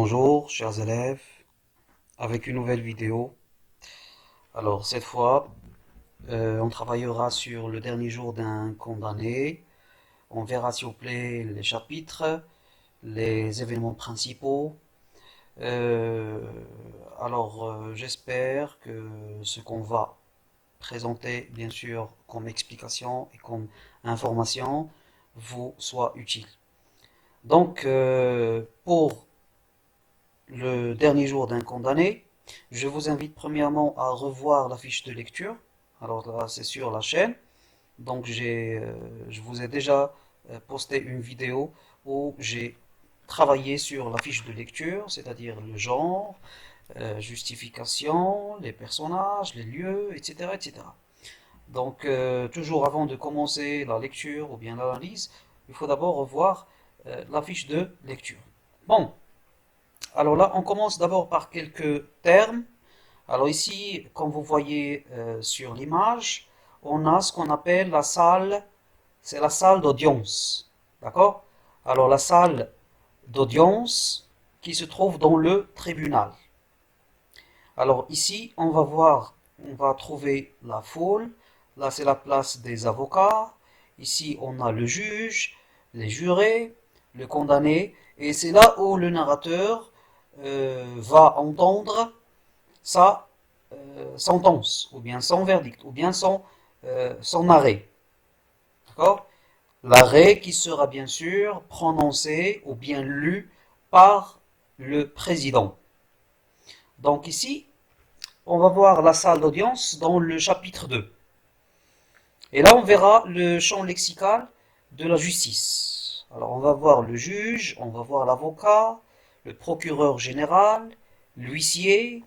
Bonjour chers élèves, avec une nouvelle vidéo. Alors cette fois, on travaillera sur le dernier jour d'un condamné. On verra s'il vous plaît les chapitres, les événements principaux. Euh, j'espère que ce qu'on va présenter bien sûr comme explication et comme information vous soit utile. Donc pour le dernier jour d'un condamné, je vous invite premièrement à revoir la fiche de lecture. Alors là, c'est sur la chaîne. Donc je vous ai déjà posté une vidéo où j'ai travaillé sur la fiche de lecture, c'est-à-dire le genre, justification, les personnages, les lieux, etc., etc. Donc toujours avant de commencer la lecture ou bien l'analyse, il faut d'abord revoir la fiche de lecture. Bon, alors là, on commence d'abord par quelques termes. Alors ici, comme vous voyez sur l'image, on a ce qu'on appelle la salle, c'est la salle d'audience. D'accord? Alors la salle d'audience qui se trouve dans le tribunal. Alors ici, on va trouver la foule. Là, c'est la place des avocats. Ici, on a le juge, les jurés, le condamné. Et c'est là où le narrateur va entendre sa sentence, ou bien son verdict, ou bien son arrêt. D'accord? L'arrêt qui sera bien sûr prononcé ou bien lu par le président. Donc ici, on va voir la salle d'audience dans le chapitre 2. Et là, on verra le champ lexical de la justice. Alors, on va voir le juge, on va voir l'avocat, le procureur général, l'huissier,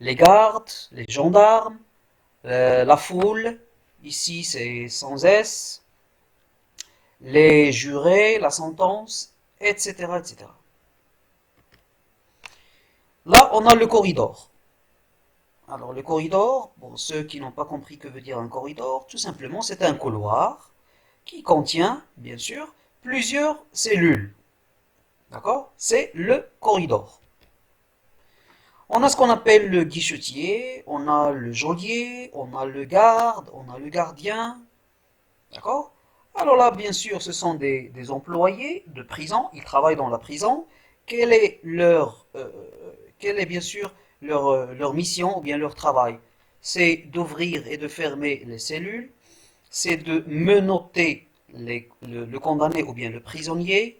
les gardes, les gendarmes, la foule, ici c'est sans S, les jurés, la sentence, etc., etc. Là, on a le corridor. Alors, le corridor, pour ceux qui n'ont pas compris que veut dire un corridor, tout simplement, c'est un couloir qui contient, bien sûr, plusieurs cellules. D'accord? C'est le corridor. On a ce qu'on appelle le guichetier, on a le geôlier, on a le garde, on a le gardien. D'accord? Alors là, bien sûr, ce sont des employés de prison, ils travaillent dans la prison. Quelle est quelle est bien sûr leur mission ou bien leur travail? C'est d'ouvrir et de fermer les cellules, c'est de menotter le condamné ou bien le prisonnier,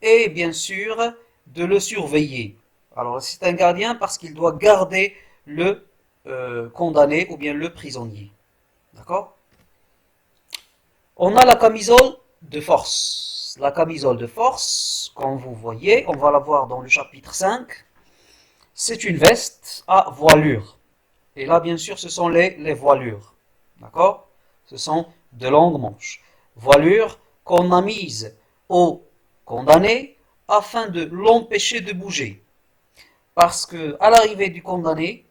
et bien sûr de le surveiller. Alors c'est un gardien parce qu'il doit garder le condamné ou bien le prisonnier. D'accord? On a la camisole de force. La camisole de force, comme vous voyez, on va la voir dans le chapitre 5. C'est une veste à voilure. Et là, bien sûr, ce sont les voilures. D'accord? Ce sont de longues manches. Voilure qu'on a mise au condamné afin de l'empêcher de bouger. Parce que à l'arrivée du condamné,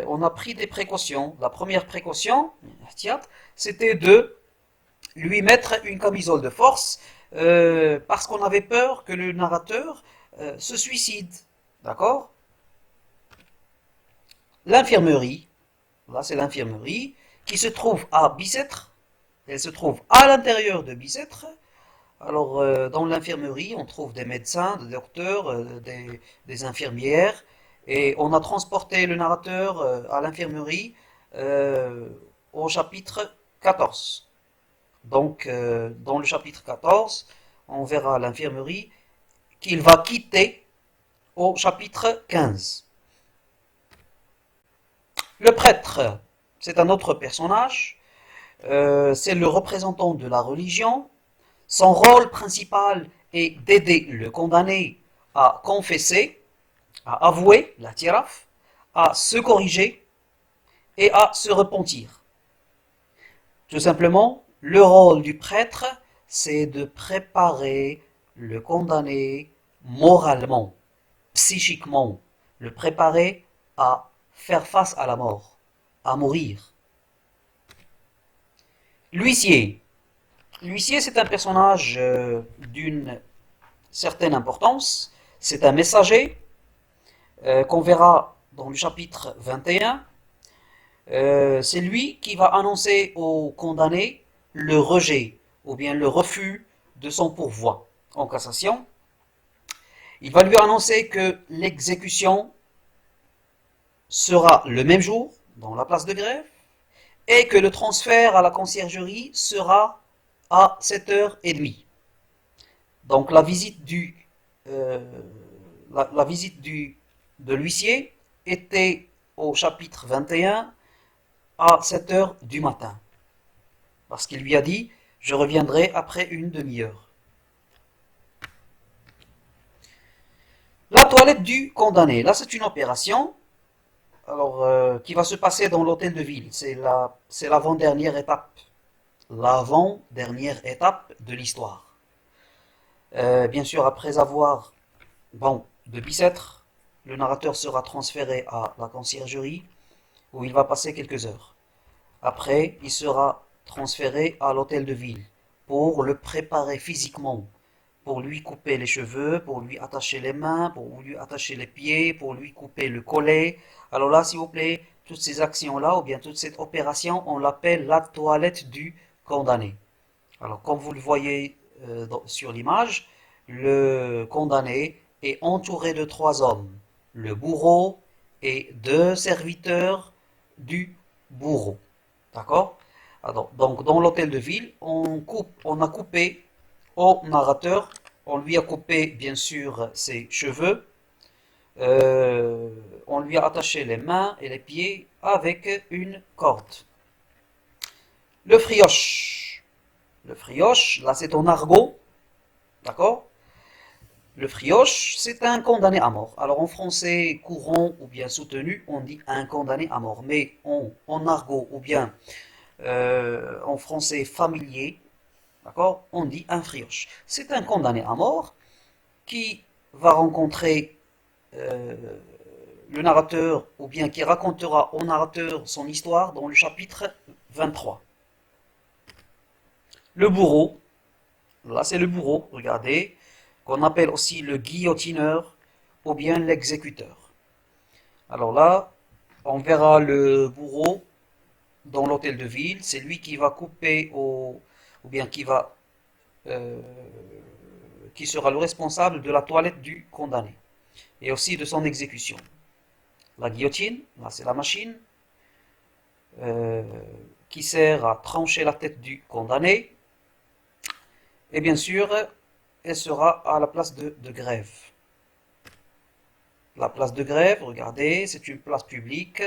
on a pris des précautions. La première précaution, c'était de lui mettre une camisole de force parce qu'on avait peur que le narrateur se suicide. D'accord? L'infirmerie, là c'est l'infirmerie, qui se trouve à Bicêtre. Elle se trouve à l'intérieur de Bicêtre. Alors, dans l'infirmerie, on trouve des médecins, des docteurs, des infirmières, et on a transporté le narrateur à l'infirmerie euh, au chapitre 14. Donc, dans le chapitre 14, on verra l'infirmerie qu'il va quitter au chapitre 15. Le prêtre, c'est un autre personnage, c'est le représentant de la religion. Son rôle principal est d'aider le condamné à confesser, à avouer la tiraf, à se corriger et à se repentir. Tout simplement, le rôle du prêtre, c'est de préparer le condamné moralement, psychiquement, le préparer à faire face à la mort, à mourir. L'huissier. L'huissier, c'est un personnage d'une certaine importance. C'est un messager qu'on verra dans le chapitre 21, c'est lui qui va annoncer au condamné le rejet ou bien le refus de son pourvoi en cassation. Il va lui annoncer que l'exécution sera le même jour dans la place de grève et que le transfert à la conciergerie sera à 7h30. Donc euh, la visite de l'huissier était au chapitre 21 à 7h du matin. Parce qu'il lui a dit, je reviendrai après une demi-heure. La toilette du condamné. Là, c'est une opération qui va se passer dans l'hôtel de ville. C'est l'avant-dernière étape. L'avant-dernière étape de l'histoire. Bien sûr, après avoir, bon, de Bicêtre, le narrateur sera transféré à la conciergerie où il va passer quelques heures. Après, il sera transféré à l'hôtel de ville pour le préparer physiquement, pour lui couper les cheveux, pour lui attacher les mains, pour lui attacher les pieds, pour lui couper le collet. Alors là, s'il vous plaît, toutes ces actions-là, ou bien toute cette opération, on l'appelle la toilette du condamné. Alors, comme vous le voyez sur l'image, le condamné est entouré de 3 hommes, le bourreau et 2 serviteurs du bourreau. D'accord? Alors, donc, dans l'hôtel de ville, on a coupé au narrateur, on lui a coupé bien sûr ses cheveux, euh, on lui a attaché les mains et les pieds avec une corde. Le frioche. Le frioche, là c'est en argot, d'accord? Le frioche, c'est un condamné à mort. Alors en français courant ou bien soutenu, on dit un condamné à mort. Mais en argot ou bien en français familier, d'accord, on dit un frioche. C'est un condamné à mort qui va rencontrer euh, le narrateur ou bien qui racontera au narrateur son histoire dans le chapitre 23. Le bourreau, là c'est le bourreau, regardez, qu'on appelle aussi le guillotineur ou bien l'exécuteur. Alors là, on verra le bourreau dans l'hôtel de ville, c'est lui qui va couper ou bien euh, qui sera le responsable de la toilette du condamné et aussi de son exécution. La guillotine, là c'est la machine euh, qui sert à trancher la tête du condamné et bien sûr elle sera à la place de grève. La place de grève, regardez, c'est une place publique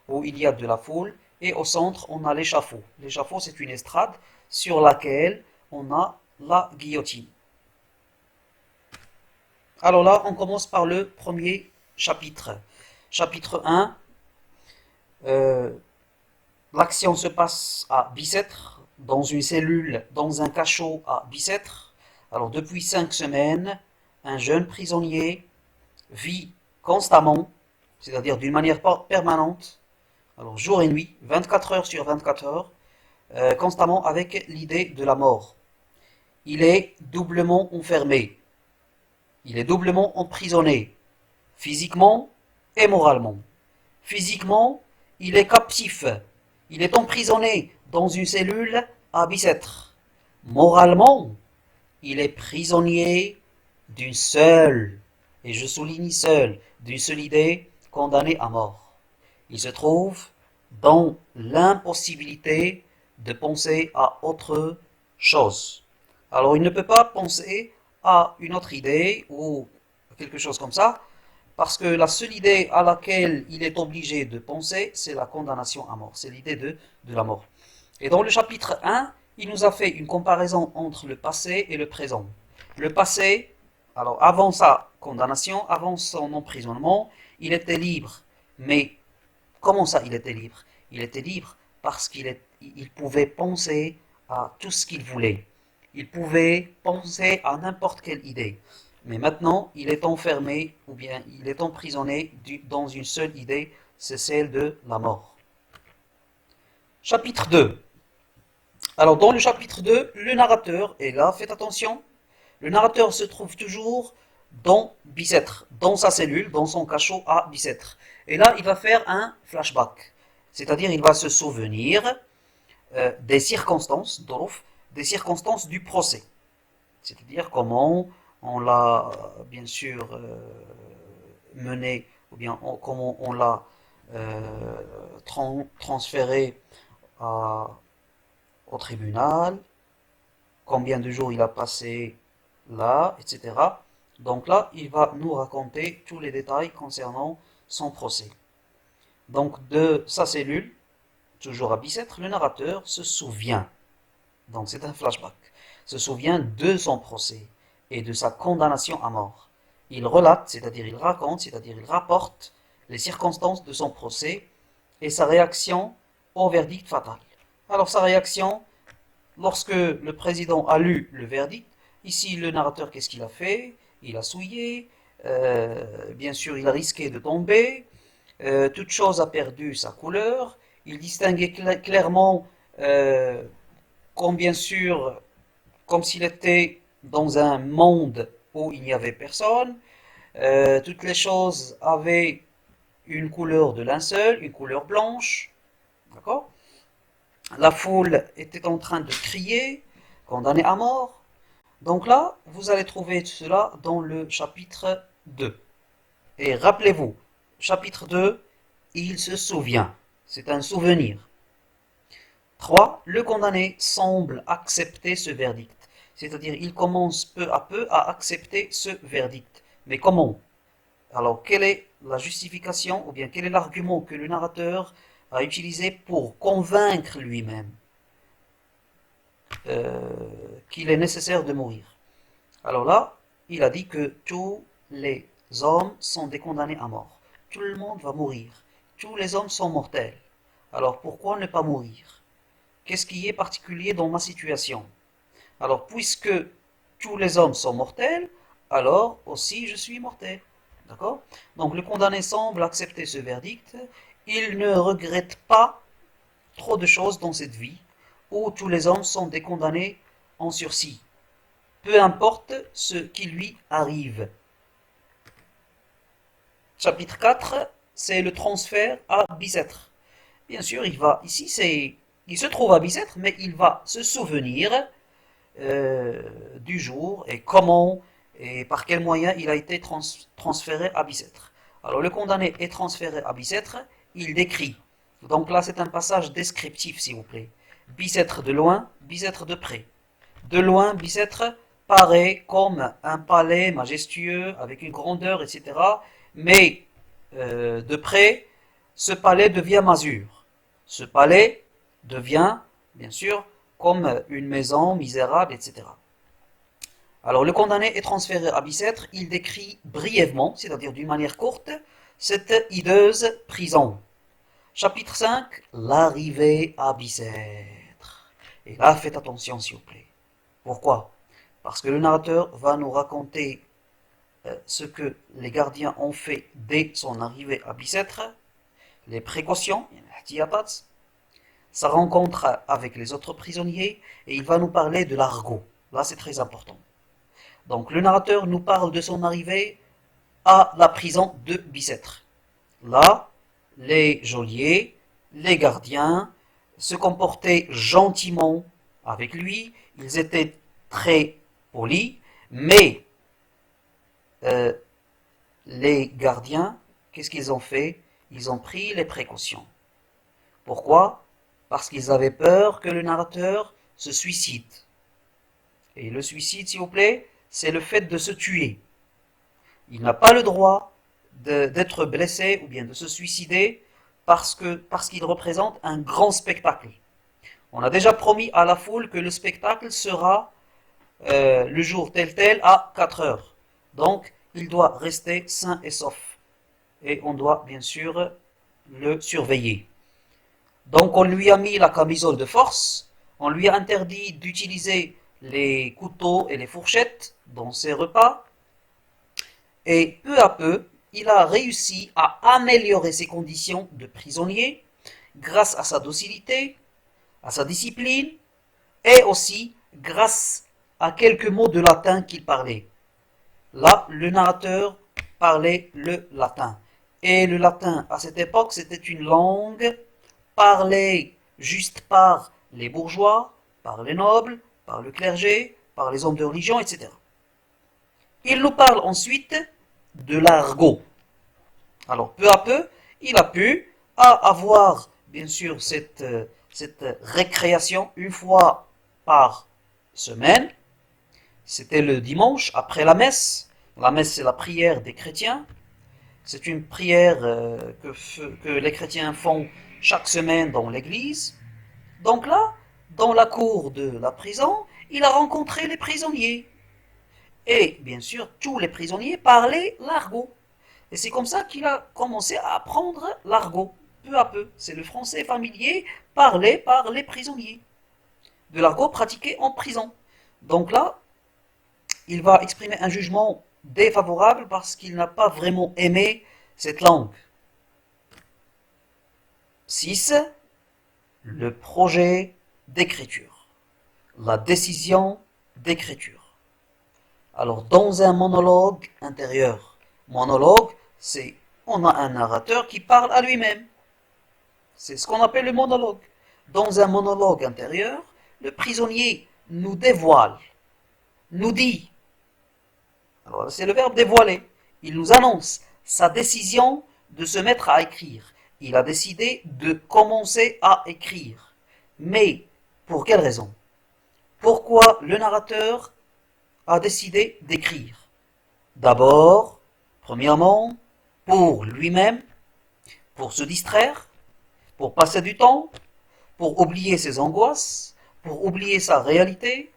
où il y a de la foule et au centre on a l'échafaud. L'échafaud c'est une estrade sur laquelle on a la guillotine. Alors là, on commence par le premier chapitre. Chapitre 1, euh, l'action se passe à Bicêtre, dans une cellule, dans un cachot à Bicêtre. Alors depuis 5 semaines, un jeune prisonnier vit constamment, c'est-à-dire d'une manière permanente, alors jour et nuit, 24 heures sur 24 heures, constamment avec l'idée de la mort. Il est doublement enfermé, il est doublement emprisonné, physiquement et moralement. Physiquement, il est captif, il est emprisonné dans une cellule à Bicêtre. Moralement, il est prisonnier d'une seule, et je souligne seule, d'une seule idée, condamné à mort. Il se trouve dans l'impossibilité de penser à autre chose. Alors il ne peut pas penser à une autre idée ou quelque chose comme ça, parce que la seule idée à laquelle il est obligé de penser, c'est la condamnation à mort, c'est l'idée de la mort. Et dans le chapitre 1, il nous a fait une comparaison entre le passé et le présent. Le passé, alors avant sa condamnation, avant son emprisonnement, il était libre. Mais comment ça il était libre? Il était libre parce il pouvait penser à tout ce qu'il voulait. Il pouvait penser à n'importe quelle idée. Mais maintenant, il est enfermé ou bien il est emprisonné dans une seule idée, c'est celle de la mort. Chapitre 2. Alors dans le chapitre 2, le narrateur est là, faites attention, le narrateur se trouve toujours dans Bicêtre, dans sa cellule, dans son cachot à Bicêtre. Et là, il va faire un flashback. C'est-à-dire, il va se souvenir des circonstances, des circonstances du procès. C'est-à-dire comment on l'a bien sûr mené, ou bien comment on l'a transféré à- au tribunal, combien de jours il a passé là, etc. Donc là, il va nous raconter tous les détails concernant son procès. Donc de sa cellule, toujours à Bicêtre, le narrateur se souvient, donc c'est un flashback, se souvient de son procès et de sa condamnation à mort. Il relate, c'est-à-dire il raconte, c'est-à-dire il rapporte les circonstances de son procès et sa réaction au verdict fatal. Alors sa réaction, lorsque le président a lu le verdict, ici le narrateur, qu'est-ce qu'il a fait? Il a souillé, bien sûr il a risqué de tomber, toute chose a perdu sa couleur, il distinguait clairement, comme bien sûr, comme s'il était dans un monde où il n'y avait personne, toutes les choses avaient une couleur de linceul, une couleur blanche, d'accord? La foule était en train de crier, condamné à mort. Donc là, vous allez trouver cela dans le chapitre 2. Et rappelez-vous, chapitre 2, il se souvient. C'est un souvenir. 3. Le condamné semble accepter ce verdict. C'est-à-dire, il commence peu à peu à accepter ce verdict. Mais comment? Alors, quelle est la justification ou bien quel est l'argument que le narrateur a utilisé pour convaincre lui-même qu'il est nécessaire de mourir? Alors là, il a dit que tous les hommes sont des condamnés à mort. Tout le monde va mourir. Tous les hommes sont mortels. Alors pourquoi ne pas mourir? Qu'est-ce qui est particulier dans ma situation? Alors puisque tous les hommes sont mortels, alors aussi je suis mortel. D'accord? Donc le condamné semble accepter ce verdict. Il ne regrette pas trop de choses dans cette vie où tous les hommes sont des condamnés en sursis. Peu importe ce qui lui arrive. Chapitre 4, c'est le transfert à Bicêtre. Bien sûr, il se trouve à Bicêtre, mais il va se souvenir du jour et comment et par quels moyens il a été transféré à Bicêtre. Alors le condamné est transféré à Bicêtre, il décrit. Donc là, c'est un passage descriptif, s'il vous plaît. Bicêtre de loin, Bicêtre de près. De loin, Bicêtre paraît comme un palais majestueux avec une grandeur, etc. Mais de près, ce palais devient masure. Ce palais devient, bien sûr, comme une maison misérable, etc. Alors le condamné est transféré à Bicêtre, il décrit brièvement, c'est-à-dire d'une manière courte, cette hideuse prison. Chapitre 5, l'arrivée à Bicêtre. Et là, faites attention s'il vous plaît. Pourquoi? Parce que le narrateur va nous raconter ce que les gardiens ont fait dès son arrivée à Bicêtre, les précautions, sa rencontre avec les autres prisonniers, et il va nous parler de l'argot. Là, c'est très important. Donc, le narrateur nous parle de son arrivée à la prison de Bicêtre. Là, les geôliers, les gardiens se comportaient gentiment avec lui, ils étaient très polis, mais euh, les gardiens, qu'est-ce qu'ils ont fait? Ils ont pris les précautions. Pourquoi? Parce qu'ils avaient peur que le narrateur se suicide. Et le suicide, s'il vous plaît, c'est le fait de se tuer. Il n'a pas le droit d'être blessé ou bien de se suicider parce qu'il représente un grand spectacle. On a déjà promis à la foule que le spectacle sera le jour tel tel à 4 heures. Donc, il doit rester sain et sauf. Et on doit bien sûr le surveiller. Donc, on lui a mis la camisole de force, on lui a interdit d'utiliser les couteaux et les fourchettes dans ses repas, et peu à peu, il a réussi à améliorer ses conditions de prisonnier grâce à sa docilité, à sa discipline, et aussi grâce à quelques mots de latin qu'il parlait. Là, le narrateur parlait le latin. Et le latin, à cette époque, c'était une langue parlée juste par les bourgeois, par les nobles, par le clergé, par les hommes de religion, etc. Il nous parle ensuite de l'argot. Alors, peu à peu, il a pu avoir, bien sûr, cette récréation une fois par semaine. C'était le dimanche, après la messe. La messe, c'est la prière des chrétiens. C'est une prière que les chrétiens font chaque semaine dans l'église. Donc là, dans la cour de la prison, il a rencontré les prisonniers. Et bien sûr, tous les prisonniers parlaient l'argot. Et c'est comme ça qu'il a commencé à apprendre l'argot, peu à peu. C'est le français familier parlé par les prisonniers. De l'argot pratiqué en prison. Donc là, il va exprimer un jugement défavorable parce qu'il n'a pas vraiment aimé cette langue. 6. Le projet d'écriture. La décision d'écriture. Alors, dans un monologue intérieur, monologue, c'est on a un narrateur qui parle à lui-même. C'est ce qu'on appelle le monologue. Dans un monologue intérieur, le prisonnier nous dévoile, nous dit. Alors, c'est le verbe dévoiler. Il nous annonce sa décision de se mettre à écrire. Il a décidé de commencer à écrire. Mais, pour quelle raison? Pourquoi le narrateur a décidé d'écrire? D'abord, premièrement, pour lui-même, pour se distraire, pour passer du temps, pour oublier ses angoisses, pour oublier sa réalité,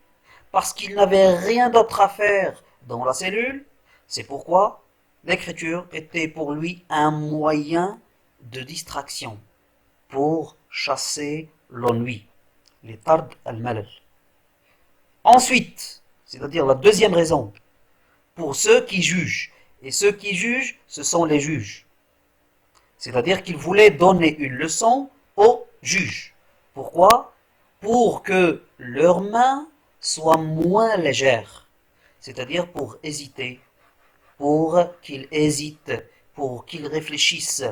parce qu'il n'avait rien d'autre à faire dans la cellule. C'est pourquoi l'écriture était pour lui un moyen de distraction, pour chasser l'ennui, les tard al-malal. Ensuite, c'est-à-dire la deuxième raison, pour ceux qui jugent. Et ceux qui jugent, ce sont les juges. C'est-à-dire qu'ils voulaient donner une leçon aux juges. Pourquoi? Pour que leurs mains soient moins légères. C'est-à-dire pour hésiter, pour qu'ils hésitent, pour qu'ils réfléchissent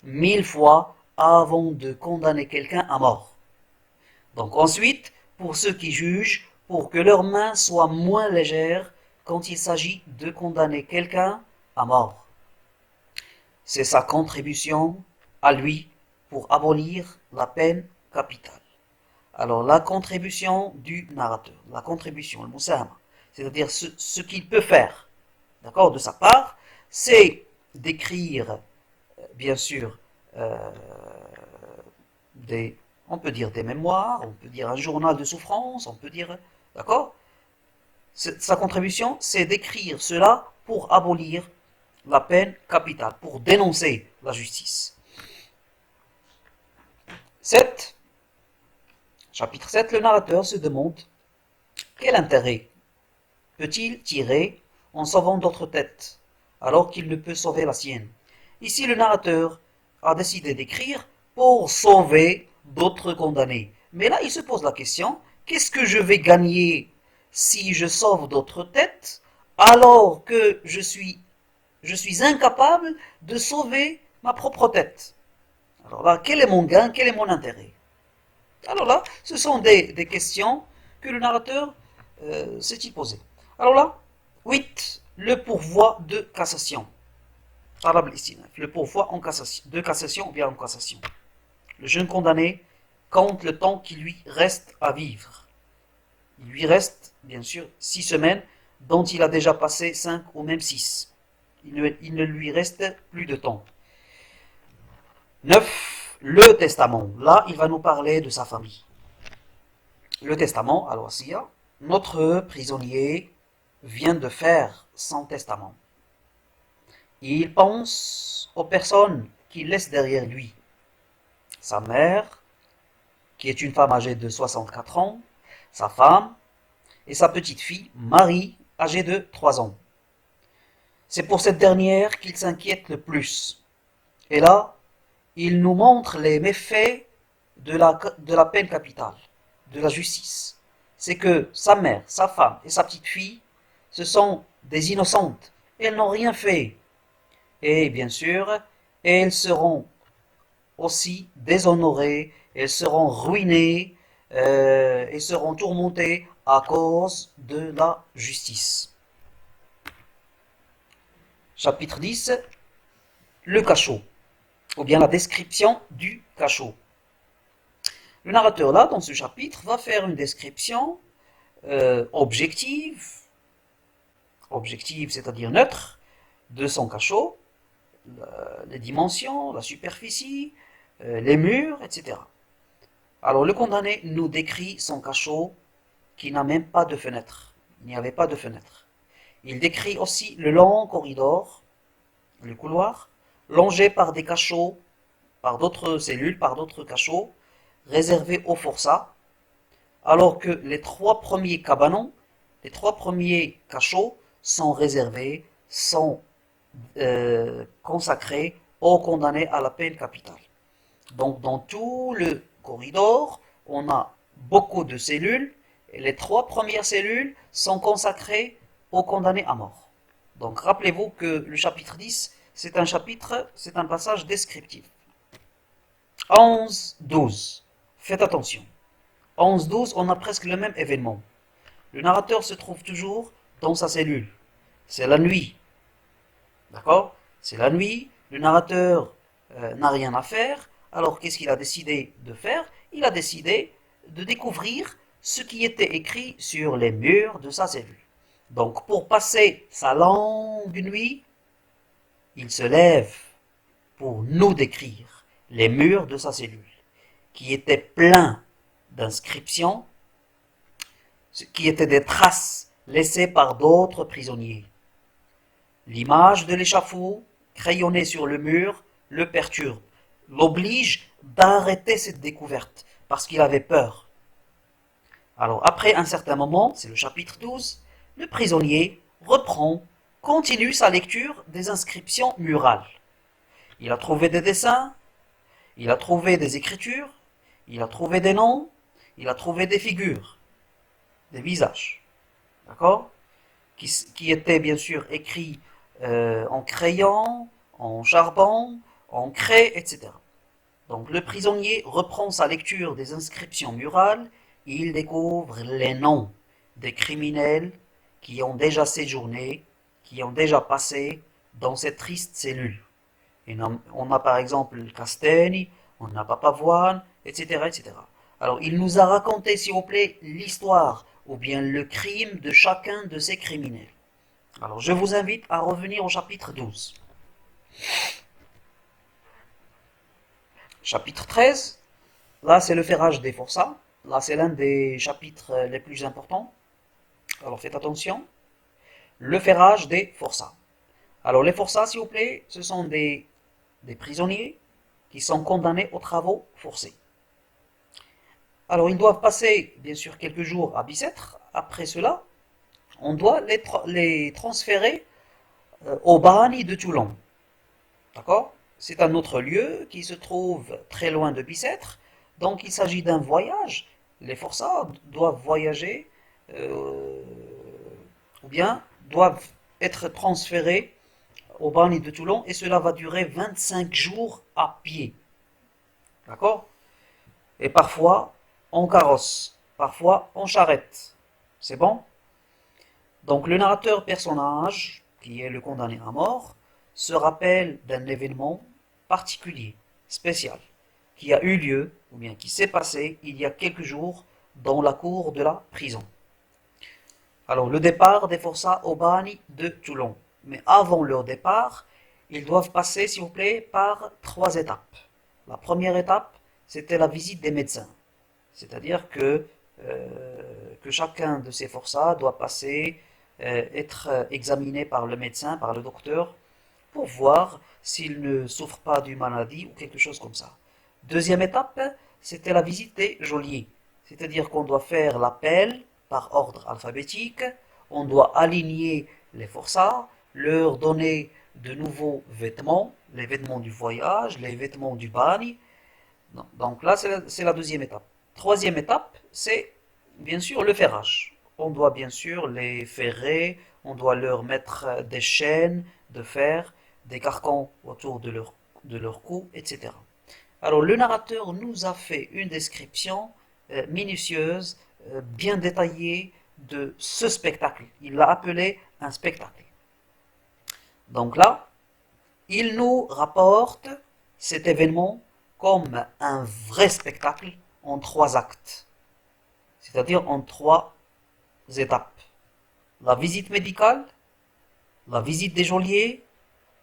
1000 fois avant de condamner quelqu'un à mort. Donc ensuite, pour ceux qui jugent, pour que leurs mains soient moins légères quand il s'agit de condamner quelqu'un à mort. C'est sa contribution à lui pour abolir la peine capitale. Alors la contribution du narrateur, la contribution, le musahama, c'est-à-dire ce qu'il peut faire, d'accord, de sa part, c'est d'écrire, bien sûr, euh, on peut dire des mémoires, on peut dire un journal de souffrance, on peut dire, d'accord. Sa contribution, c'est d'écrire cela pour abolir la peine capitale, pour dénoncer la justice. 7. Chapitre 7, le narrateur se demande quel intérêt peut-il tirer en sauvant d'autres têtes, alors qu'il ne peut sauver la sienne. Ici, le narrateur a décidé d'écrire pour sauver d'autres condamnés. Mais là, il se pose la question, qu'est-ce que je vais gagner si je sauve d'autres têtes, alors que je suis incapable de sauver ma propre tête? Alors là, quel est mon gain, quel est mon intérêt? Alors là, ce sont des questions que le narrateur s'est-il posé. Alors là, 8. Le pourvoi de cassation. Le pourvoi en cassation, de cassation ou bien en cassation. Le jeune condamné compte le temps qui lui reste à vivre. Il lui reste, bien sûr, 6 semaines, dont il a déjà passé 5 ou même 6. Il ne lui reste plus de temps. 9. Le testament. Là, il va nous parler de sa famille. Le testament, al-wasiya, notre prisonnier vient de faire son testament. Il pense aux personnes qu'il laisse derrière lui. Sa mère, qui est une femme âgée de 64 ans, sa femme et sa petite fille, Marie, âgée de 3 ans. C'est pour cette dernière qu'il s'inquiète le plus. Et là, il nous montre les méfaits de la peine capitale, de la justice. C'est que sa mère, sa femme et sa petite fille, ce sont des innocentes. Elles n'ont rien fait. Et bien sûr, elles seront aussi déshonorées, elles seront ruinées, elles seront tourmentées à cause de la justice. Chapitre 10, le cachot, ou bien la description du cachot. Le narrateur là, dans ce chapitre, va faire une description objective, c'est-à-dire neutre, de son cachot, les dimensions, la superficie, les murs, etc. Alors le condamné nous décrit son cachot qui n'a même pas de fenêtre. Il n'y avait pas de fenêtre. Il décrit aussi le long corridor, le couloir, longé par des cachots, par d'autres cellules, par d'autres cachots, réservés aux forçats, alors que les trois premiers cabanons, les trois premiers cachots sont réservés, sont consacrés aux condamnés à la peine capitale. Donc dans tout le corridor, on a beaucoup de cellules, et les trois premières cellules sont consacrées aux condamnés à mort. Donc rappelez-vous que le chapitre 10, c'est un passage descriptif. 11-12. Faites attention. 11-12, on a presque le même événement. Le narrateur se trouve toujours dans sa cellule. C'est la nuit. D'accord? C'est la nuit, le narrateur n'a rien à faire, alors qu'est-ce qu'il a décidé de faire? Il a décidé de découvrir ce qui était écrit sur les murs de sa cellule. Donc pour passer sa longue nuit, il se lève pour nous décrire les murs de sa cellule, qui étaient pleins d'inscriptions, qui étaient des traces laissées par d'autres prisonniers. L'image de l'échafaud, crayonnée sur le mur, le perturbe, l'oblige d'arrêter cette découverte, parce qu'il avait peur. Alors après un certain moment, c'est le chapitre 12, le prisonnier continue sa lecture des inscriptions murales. Il a trouvé des dessins, il a trouvé des écritures, il a trouvé des noms, il a trouvé des figures, des visages, d'accord, qui étaient bien sûr écrits en crayon, en charbon, en craie, etc. Donc le prisonnier reprend sa lecture des inscriptions murales et il découvre les noms des criminels qui ont déjà séjourné, qui ont déjà passé dans cette triste cellule. Et on a par exemple Castaigne, on a Papavoine, etc., etc. Alors il nous a raconté, s'il vous plaît, l'histoire ou bien le crime de chacun de ces criminels. Alors je vous invite à revenir au chapitre 12. Chapitre 13, là c'est le ferrage des forçats. Là c'est l'un des chapitres les plus importants. Alors faites attention. Le ferrage des forçats. Alors les forçats, s'il vous plaît, ce sont des prisonniers qui sont condamnés aux travaux forcés. Alors ils doivent passer bien sûr quelques jours à Bicêtre. Après cela, on doit les transférer au Barani de Toulon. D'accord? C'est un autre lieu qui se trouve très loin de Bicêtre. Donc il s'agit d'un voyage. Les forçats doivent voyager ou bien doivent être transférés au Barani de Toulon et cela va durer 25 jours à pied. D'accord? Et parfois en carrosse, parfois en charrette. C'est bon? Donc le narrateur personnage, qui est le condamné à mort, se rappelle d'un événement particulier, spécial, qui a eu lieu, ou bien qui s'est passé il y a quelques jours dans la cour de la prison. Alors le départ des forçats au Barani de Toulon. Mais avant leur départ, ils doivent passer, s'il vous plaît, par 3 étapes. La première étape, c'était la visite des médecins. C'est-à-dire que chacun de ces forçats doit passer, être examiné par le médecin, par le docteur, pour voir s'il ne souffre pas d'une maladie ou quelque chose comme ça. Deuxième étape, c'était la visite des geôliers. C'est-à-dire qu'on doit faire l'appel par ordre alphabétique, on doit aligner les forçats, leur donner de nouveaux vêtements, les vêtements du voyage, les vêtements du bagne. Donc là, c'est la deuxième étape. Troisième étape, c'est bien sûr le ferrage. On doit bien sûr les ferrer on doit leur mettre des chaînes de fer, des carcans autour de leur cou, etc. Alors le narrateur nous a fait une description minutieuse, bien détaillée de ce spectacle. Il l'a appelé un spectacle. Donc là, il nous rapporte cet événement comme un vrai spectacle en 3 actes, c'est-à-dire en 3 étapes. La visite médicale, la visite des geôliers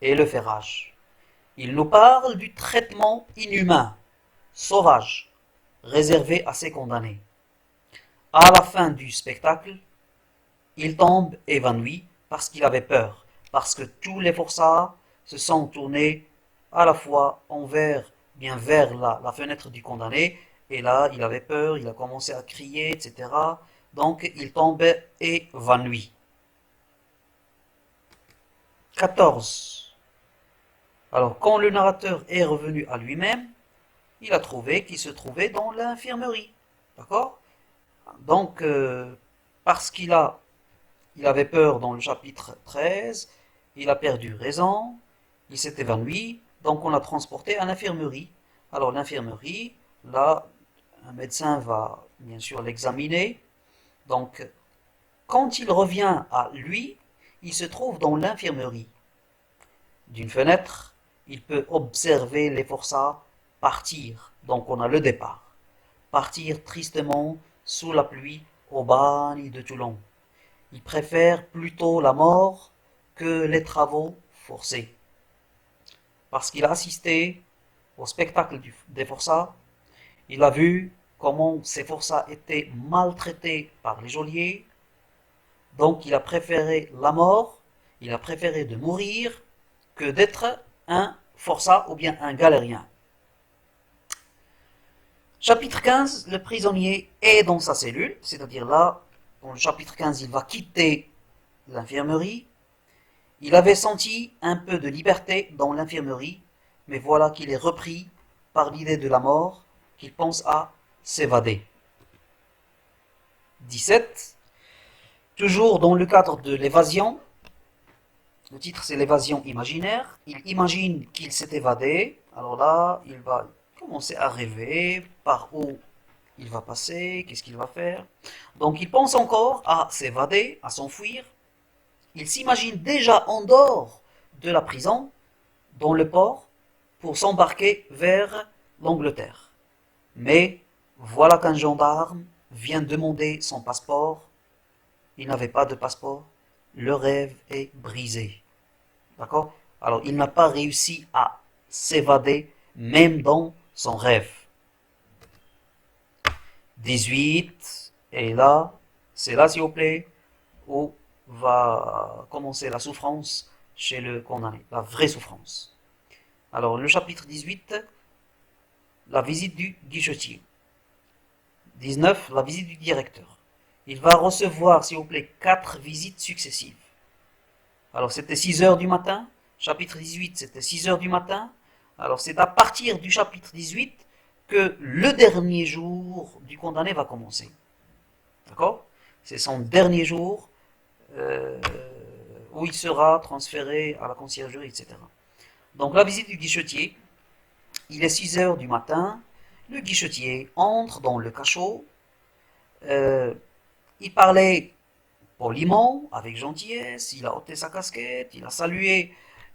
et le ferrage. Il nous parle du traitement inhumain, sauvage, réservé à ces condamnés. À la fin du spectacle, il tombe évanoui parce qu'il avait peur, parce que tous les forçats se sont tournés à la fois bien vers la fenêtre du condamné, et là, il avait peur, il a commencé à crier, etc. Donc, il tombe évanoui. 14. Alors, quand le narrateur est revenu à lui-même, il a trouvé qu'il se trouvait dans l'infirmerie. D'accord? Donc, parce il avait peur dans le chapitre 13, il a perdu raison, il s'est évanoui, donc on l'a transporté à l'infirmerie. Alors l'infirmerie, là, un médecin va bien sûr l'examiner. Donc, quand il revient à lui, il se trouve dans l'infirmerie. D'une fenêtre, il peut observer les forçats partir. Donc on a le départ. Partir tristement sous la pluie au bagne de Toulon. Il préfère plutôt la mort que les travaux forcés. Parce qu'il a assisté au spectacle des forçats, il a vu comment ces forçats étaient maltraités par les geôliers, donc il a préféré la mort, il a préféré de mourir que d'être un forçat ou bien un galérien. Chapitre 15, le prisonnier est dans sa cellule, c'est-à-dire là, dans le chapitre 15, il va quitter l'infirmerie. Il avait senti un peu de liberté dans l'infirmerie, mais voilà qu'il est repris par l'idée de la mort, qu'il pense à s'évader. 17. Toujours dans le cadre de l'évasion, le titre c'est l'évasion imaginaire, il imagine qu'il s'est évadé, alors là, il va commencer à rêver par où il va passer, qu'est-ce qu'il va faire. Donc il pense encore à s'évader, à s'enfuir. Il s'imagine déjà en dehors de la prison, dans le port, pour s'embarquer vers l'Angleterre. Mais voilà qu'un gendarme vient demander son passeport. Il n'avait pas de passeport. Le rêve est brisé. D'accord? Alors il n'a pas réussi à s'évader, même dans son rêve. 18. Et là, c'est là, s'il vous plaît, où va commencer la souffrance chez le condamné, la vraie souffrance. Alors, le chapitre 18, la visite du guichetier. 19, la visite du directeur. Il va recevoir, s'il vous plaît, 4 visites successives. Alors, c'était 6 heures du matin. Chapitre 18, c'était 6 heures du matin. Alors, c'est à partir du chapitre 18 que le dernier jour du condamné va commencer. D'accord? C'est son dernier jour où il sera transféré à la conciergerie, etc. Donc la visite du guichetier, il est 6 heures du matin, le guichetier entre dans le cachot, il parlait poliment, avec gentillesse, il a ôté sa casquette, il a salué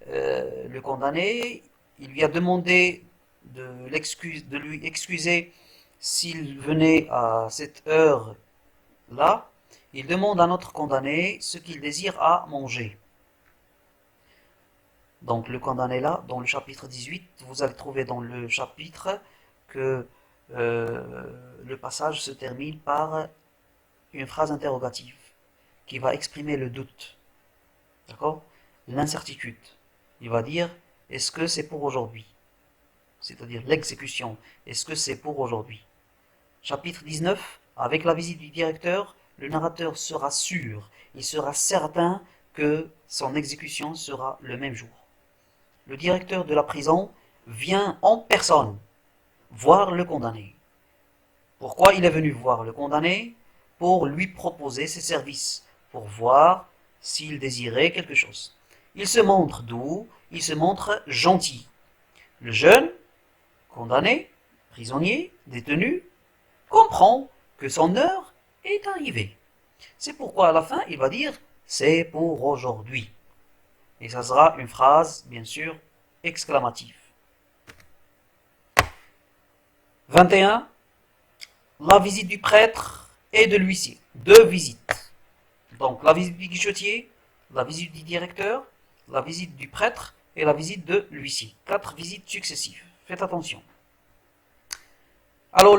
le condamné, il lui a demandé de lui excuser s'il venait à cette heure-là. Il demande à notre condamné ce qu'il désire à manger. Donc le condamné là, dans le chapitre 18, vous allez trouver dans le chapitre que le passage se termine par une phrase interrogative qui va exprimer le doute, d'accord? L'incertitude. Il va dire, est-ce que c'est pour aujourd'hui? C'est-à-dire l'exécution. Est-ce que c'est pour aujourd'hui? Chapitre 19, avec la visite du directeur, le narrateur sera sûr, il sera certain que son exécution sera le même jour. Le directeur de la prison vient en personne voir le condamné. Pourquoi il est venu voir le condamné? Pour lui proposer ses services, pour voir s'il désirait quelque chose. Il se montre doux, il se montre gentil. Le jeune, condamné, prisonnier, détenu, comprend que son heure est arrivée. C'est pourquoi à la fin, il va dire « c'est pour aujourd'hui ». Et ça sera une phrase, bien sûr, exclamative. 21. La visite du prêtre et de l'huissier. Deux visites. Donc la visite du guichetier, la visite du directeur, la visite du prêtre et la visite de l'huissier. 4 visites successives. Faites attention. Alors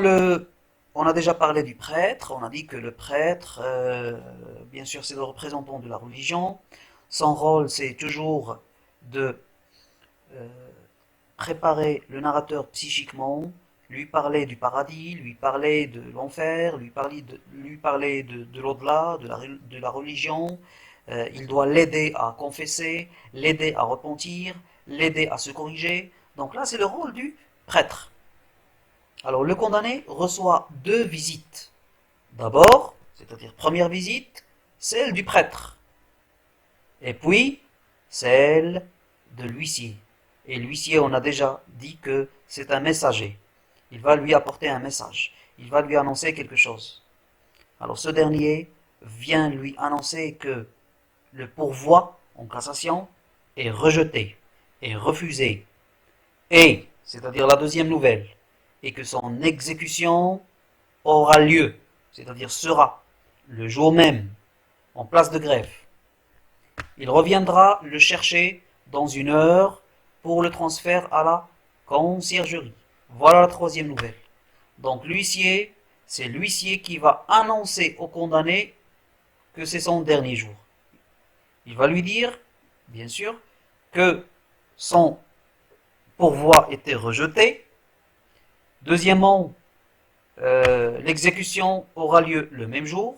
on a déjà parlé du prêtre, on a dit que le prêtre, bien sûr c'est le représentant de la religion. Son rôle c'est toujours de préparer le narrateur psychiquement, lui parler du paradis, lui parler de l'enfer, lui parler de l'au-delà, de la religion. Il doit l'aider à confesser, l'aider à repentir, l'aider à se corriger. Donc là, c'est le rôle du prêtre. Alors le condamné reçoit 2 visites. D'abord, c'est-à-dire première visite, celle du prêtre. Et puis, celle de l'huissier. Et l'huissier, on a déjà dit que c'est un messager. Il va lui apporter un message. Il va lui annoncer quelque chose. Alors ce dernier vient lui annoncer que le pourvoi en cassation est rejeté, est refusé. Et, c'est-à-dire la deuxième nouvelle, et que son exécution aura lieu, c'est-à-dire sera, le jour même, en place de grève. Il reviendra le chercher dans 1 heure pour le transfert à la conciergerie. Voilà la troisième nouvelle. Donc l'huissier, c'est l'huissier qui va annoncer au condamné que c'est son dernier jour. Il va lui dire, bien sûr, que son pourvoi était rejeté. Deuxièmement, l'exécution aura lieu le même jour,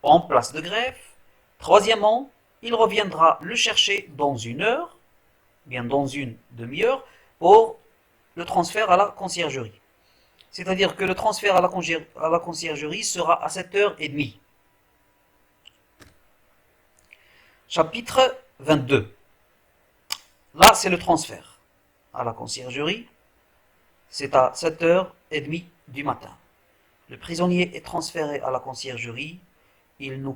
en place de grève. Troisièmement, il reviendra le chercher dans 1 heure, bien dans 1 demi-heure, pour le transfert à la conciergerie. C'est-à-dire que le transfert à la conciergerie sera à 7h30. Chapitre 22. Là, c'est le transfert à la conciergerie. C'est à 7h30 du matin. Le prisonnier est transféré à la conciergerie. Il nous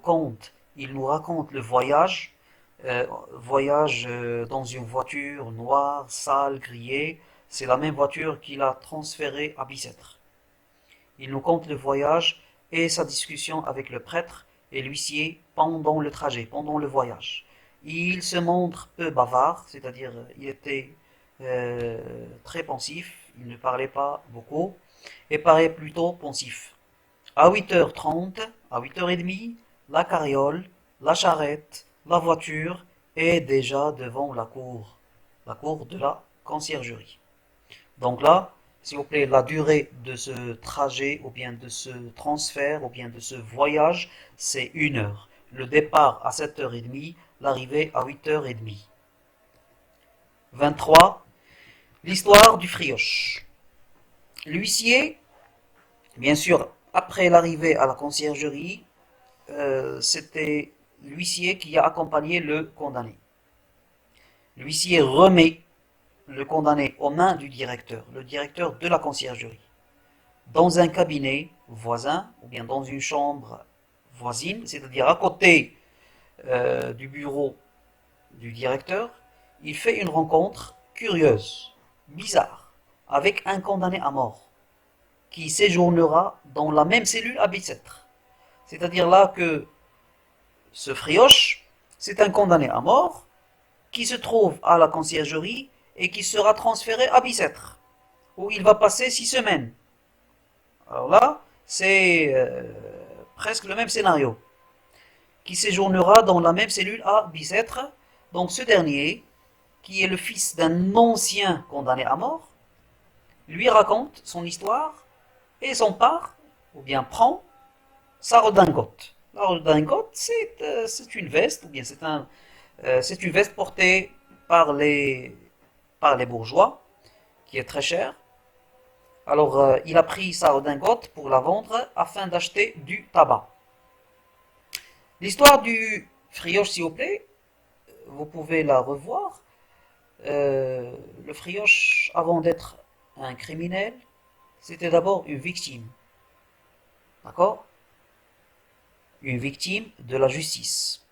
raconte le voyage. Voyage dans une voiture noire, sale, grillée. C'est la même voiture qu'il a transférée à Bicêtre. Il nous conte le voyage et sa discussion avec le prêtre et l'huissier pendant le trajet, pendant le voyage. Il se montre peu bavard, c'est-à-dire il était très pensif, il ne parlait pas beaucoup et paraît plutôt pensif. À 8h30, à 8h30, la carriole, la charrette, la voiture est déjà devant la cour de la conciergerie. Donc là, s'il vous plaît, la durée de ce trajet, ou bien de ce transfert, ou bien de ce voyage, c'est 1 heure. Le départ à 7h30, l'arrivée à 8h30. 23. L'histoire du frioche. L'huissier, bien sûr, après l'arrivée à la conciergerie, c'était l'huissier qui a accompagné le condamné. L'huissier remet le condamné aux mains du directeur, le directeur de la conciergerie, dans un cabinet voisin ou bien dans une chambre voisine, c'est-à-dire à côté du bureau du directeur. Il fait une rencontre curieuse, bizarre, avec un condamné à mort qui séjournera dans la même cellule à Bicêtre. C'est-à-dire là que ce frioche, c'est un condamné à mort qui se trouve à la conciergerie et qui sera transféré à Bicêtre, où il va passer 6 semaines. Alors là, c'est presque le même scénario, qui séjournera dans la même cellule à Bicêtre. Donc ce dernier, qui est le fils d'un ancien condamné à mort, lui raconte son histoire et s'empare, ou bien prend, sa redingote. La redingote, c'est une veste, ou bien c'est une veste portée par les bourgeois, qui est très chère. Alors, il a pris sa redingote pour la vendre afin d'acheter du tabac. L'histoire du Frioche, s'il vous plaît, vous pouvez la revoir. Le Frioche, avant d'être un criminel, c'était d'abord une victime. D'accord? Une victime de la justice.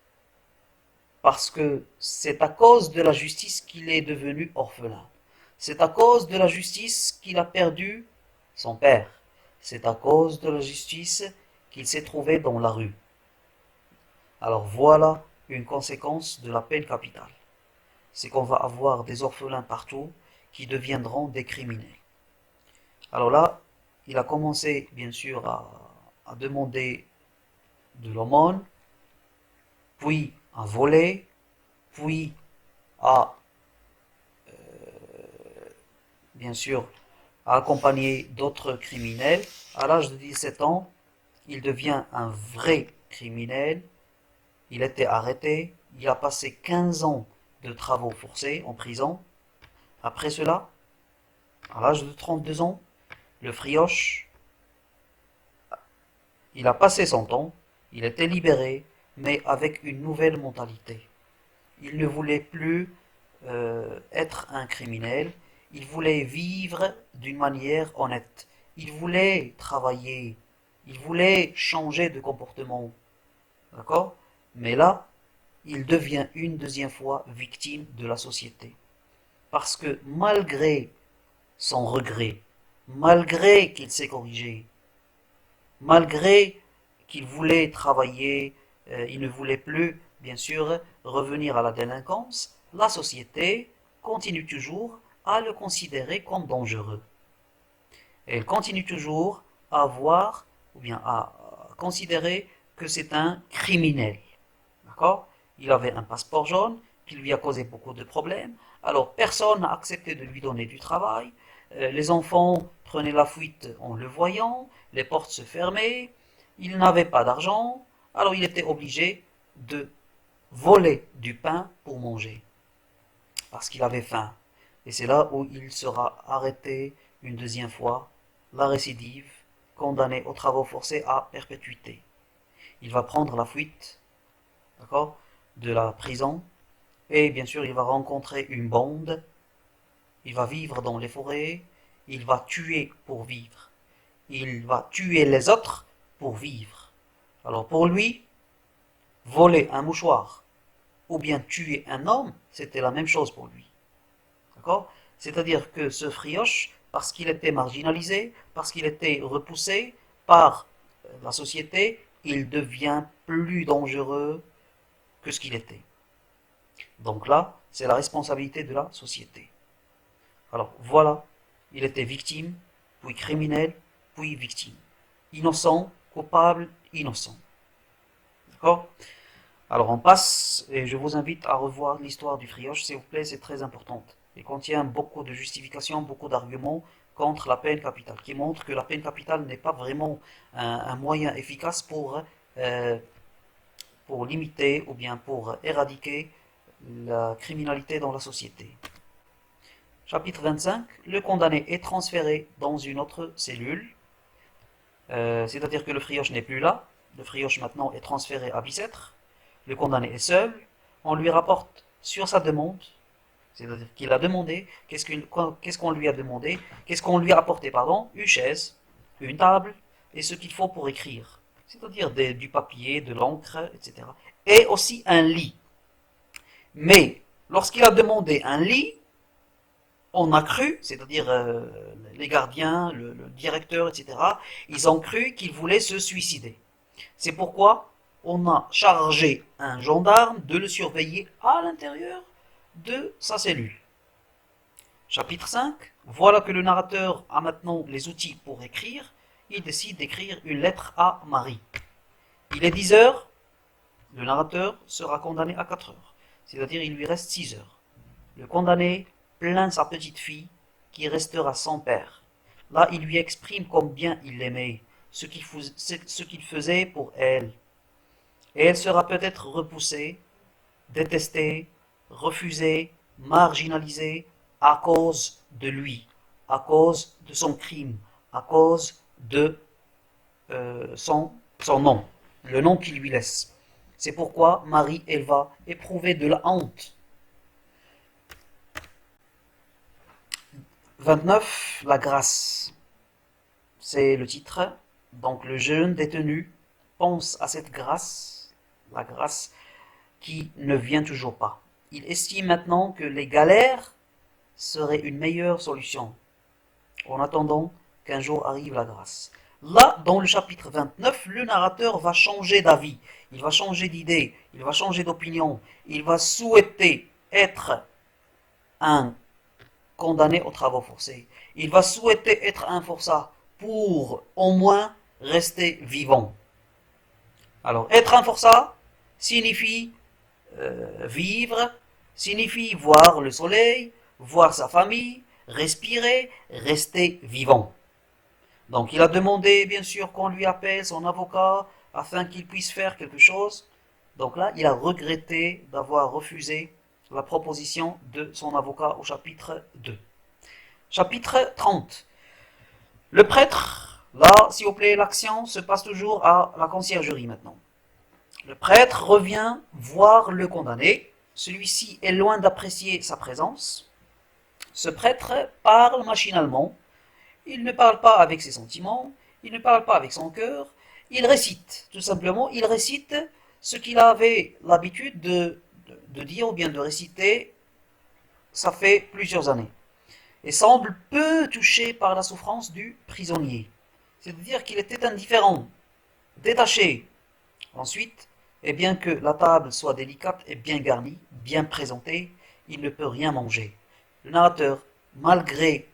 Parce que c'est à cause de la justice qu'il est devenu orphelin. C'est à cause de la justice qu'il a perdu son père. C'est à cause de la justice qu'il s'est trouvé dans la rue. Alors voilà une conséquence de la peine capitale. C'est qu'on va avoir des orphelins partout qui deviendront des criminels. Alors là, il a commencé bien sûr à demander de l'aumône, puis à voler, puis à bien sûr à accompagner d'autres criminels. À l'âge de 17 ans, il devient un vrai criminel. Il était arrêté. Il a passé 15 ans de travaux forcés en prison. Après cela, à l'âge de 32 ans, le Frioche, il a passé son temps, il était libéré, mais avec une nouvelle mentalité. Il ne voulait plus être un criminel, il voulait vivre d'une manière honnête. Il voulait travailler, il voulait changer de comportement. D'accord? Mais là, il devient une deuxième fois victime de la société. Parce que malgré son regret, malgré qu'il s'est corrigé, malgré qu'il voulait travailler, il ne voulait plus, bien sûr, revenir à la délinquance, la société continue toujours à le considérer comme dangereux. Elle continue toujours à voir, ou bien à considérer que c'est un criminel. D'accord? Il avait un passeport jaune qui lui a causé beaucoup de problèmes. Alors personne n'a accepté de lui donner du travail. Les enfants prenaient la fuite en le voyant. Les portes se fermaient. Il n'avait pas d'argent. Alors il était obligé de voler du pain pour manger. Parce qu'il avait faim. Et c'est là où il sera arrêté une deuxième fois. La récidive, condamné aux travaux forcés à perpétuité. Il va prendre la fuite, d'accord, de la prison. Et bien sûr, il va rencontrer une bande. Il va vivre dans les forêts. Il va tuer pour vivre. Il va tuer les autres pour vivre. Alors pour lui, voler un mouchoir ou bien tuer un homme, c'était la même chose pour lui. D'accord? C'est-à-dire que ce Frioche, parce qu'il était marginalisé, parce qu'il était repoussé par la société, il devient plus dangereux que ce qu'il était. Donc là, c'est la responsabilité de la société. Alors voilà, il était victime, puis criminel, puis victime. Innocent, coupable, innocent. D'accord? Alors on passe, et je vous invite à revoir l'histoire du Frioche, s'il vous plaît, c'est très importante. Il contient beaucoup de justifications, beaucoup d'arguments contre la peine capitale, qui montrent que la peine capitale n'est pas vraiment un moyen efficace euh, pour limiter ou bien pour éradiquer la criminalité dans la société. Chapitre 25. Le condamné est transféré dans une autre cellule, c'est-à-dire que le Frioche n'est plus là. Le Frioche maintenant est transféré à Bicêtre. Le condamné est seul. On lui rapporte sur sa demande, c'est-à-dire qu'il a demandé, qu'est-ce qu'on lui a demandé, qu'est-ce qu'on lui a apporté, pardon, une chaise, une table et ce qu'il faut pour écrire, c'est-à-dire du papier, de l'encre, etc. Et aussi un lit. Mais lorsqu'il a demandé un lit, on a cru, c'est-à-dire les gardiens, le directeur, etc., ils ont cru qu'il voulait se suicider. C'est pourquoi on a chargé un gendarme de le surveiller à l'intérieur de sa cellule. Chapitre 5. Voilà que le narrateur a maintenant les outils pour écrire. Il décide d'écrire une lettre à Marie. Il est 10 heures, le narrateur sera condamné à 4 heures. C'est-à-dire il lui reste 6 heures. Le condamné plaint sa petite fille qui restera sans père. Là, il lui exprime combien il l'aimait, ce qu'il faisait pour elle. Et elle sera peut-être repoussée, détestée, refusée, marginalisée à cause de lui, à cause de son crime, à cause de son nom, le nom qu'il lui laisse. C'est pourquoi Marie, elle va éprouver de la honte. 29. La grâce. C'est le titre. Donc le jeune détenu pense à cette grâce, la grâce qui ne vient toujours pas. Il estime maintenant que les galères seraient une meilleure solution, en attendant qu'un jour arrive la grâce. Là, dans le chapitre 29, le narrateur va changer d'avis, il va changer d'idée, il va changer d'opinion, il va souhaiter être un condamné aux travaux forcés. Il va souhaiter être un forçat pour au moins rester vivant. Alors, être un forçat signifie vivre, signifie voir le soleil, voir sa famille, respirer, rester vivant. Donc il a demandé bien sûr qu'on lui appelle son avocat afin qu'il puisse faire quelque chose. Donc là, il a regretté d'avoir refusé la proposition de son avocat au chapitre 2. Chapitre 30. Le prêtre, là, s'il vous plaît, l'action se passe toujours à la conciergerie maintenant. Le prêtre revient voir le condamné. Celui-ci est loin d'apprécier sa présence. Ce prêtre parle machinalement. Il ne parle pas avec ses sentiments, il ne parle pas avec son cœur, il récite, tout simplement, il récite ce qu'il avait l'habitude de dire ou bien de réciter, ça fait plusieurs années, et semble peu touché par la souffrance du prisonnier. C'est-à-dire qu'il était indifférent, détaché. Ensuite, et bien que la table soit délicate et bien garnie, bien présentée, il ne peut rien manger. Le narrateur, malgré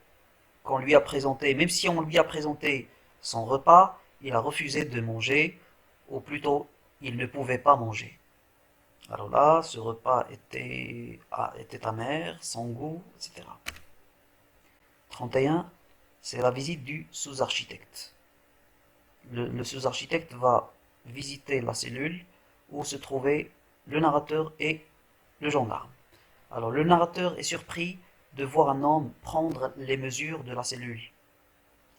qu'on lui a présenté, même si on lui a présenté son repas, il a refusé de manger, ou plutôt, il ne pouvait pas manger. Alors là, ce repas était amer, sans goût, etc. 31, c'est la visite du sous-architecte. Le sous-architecte va visiter la cellule où se trouvaient le narrateur et le gendarme. Alors le narrateur est surpris de voir un homme prendre les mesures de la cellule.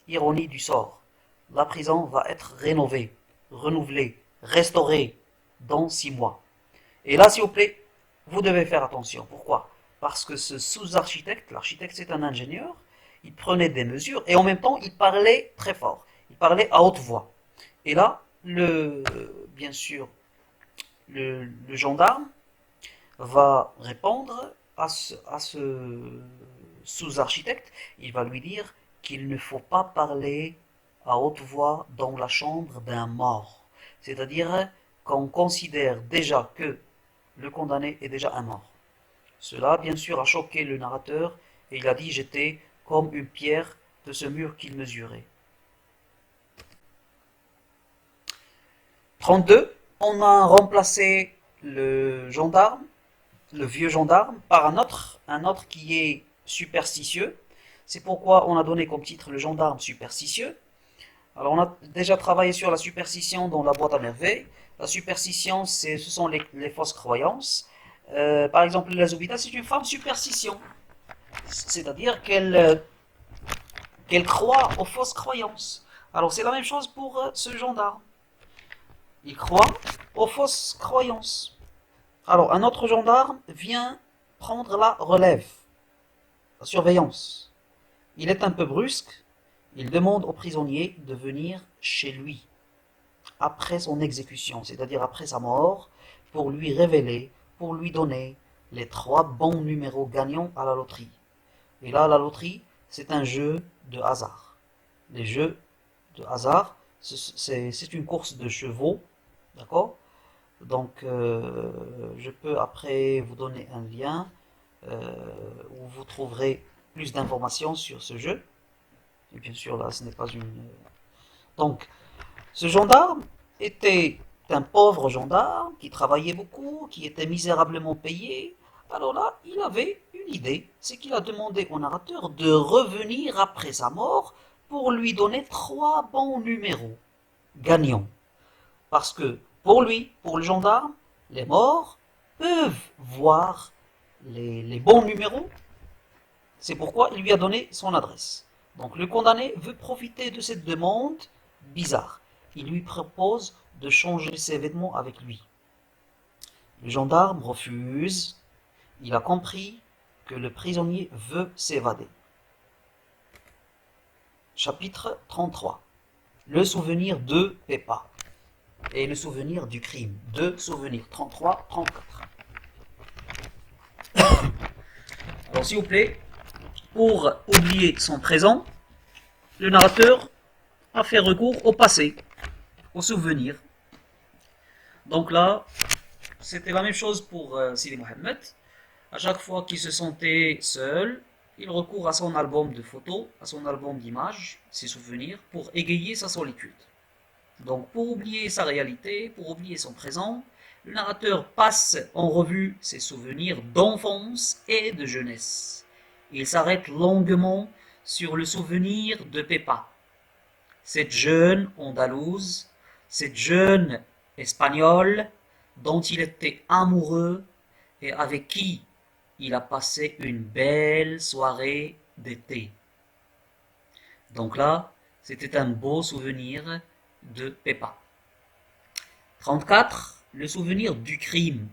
Ironie du sort, la prison va être rénovée, renouvelée, restaurée dans 6 mois. Et là, s'il vous plaît, vous devez faire attention. Pourquoi? Parce que ce sous-architecte, l'architecte c'est un ingénieur, il prenait des mesures et en même temps il parlait très fort, il parlait à haute voix. Et là, bien sûr, le gendarme va répondre à ce sous-architecte, il va lui dire qu'il ne faut pas parler à haute voix dans la chambre d'un mort. C'est-à-dire qu'on considère déjà que le condamné est déjà un mort. Cela, bien sûr, a choqué le narrateur et il a dit j'étais comme une pierre de ce mur qu'il mesurait. 32. On a remplacé le gendarme, le vieux gendarme, par un autre qui est superstitieux. C'est pourquoi on a donné comme titre le gendarme superstitieux. Alors on a déjà travaillé sur la superstition dans la boîte à merveilles. La superstition, ce sont les fausses croyances. Par exemple, la Zobida, c'est une femme superstition. C'est-à-dire qu'elle croit aux fausses croyances. Alors c'est la même chose pour ce gendarme. Il croit aux fausses croyances. Alors un autre gendarme vient prendre la relève, la surveillance. Il est un peu brusque, il demande au prisonnier de venir chez lui après son exécution, c'est-à-dire après sa mort, pour lui révéler, pour lui donner les 3 bons numéros gagnants à la loterie. Et là, la loterie, c'est un jeu de hasard. Les jeux de hasard, c'est une course de chevaux, d'accord? Donc, je peux après vous donner un lien où vous trouverez plus d'informations sur ce jeu. Et bien sûr, là, ce n'est pas une... Donc, ce gendarme était un pauvre gendarme qui travaillait beaucoup, qui était misérablement payé. Alors là, il avait une idée, c'est qu'il a demandé au narrateur de revenir après sa mort pour lui donner 3 bons numéros gagnants. Parce que pour lui, pour le gendarme, les morts peuvent voir les bons numéros. C'est pourquoi il lui a donné son adresse. Donc le condamné veut profiter de cette demande bizarre. Il lui propose de changer ses vêtements avec lui. Le gendarme refuse. Il a compris que le prisonnier veut s'évader. Chapitre 33. Le souvenir de Peppa et le souvenir du crime. Deux souvenirs, 33, 34. Alors s'il vous plaît, pour oublier son présent, le narrateur a fait recours au passé, au souvenir. Donc là, c'était la même chose pour Sidi Mohamed. À chaque fois qu'il se sentait seul, il recourt à son album de photos, à son album d'images, ses souvenirs, pour égayer sa solitude. Donc pour oublier sa réalité, pour oublier son présent, le narrateur passe en revue ses souvenirs d'enfance et de jeunesse. Il s'arrête longuement sur le souvenir de Peppa, cette jeune andalouse, cette jeune espagnole dont il était amoureux et avec qui il a passé une belle soirée d'été. Donc là, c'était un beau souvenir de Peppa. 34. Le souvenir du crime.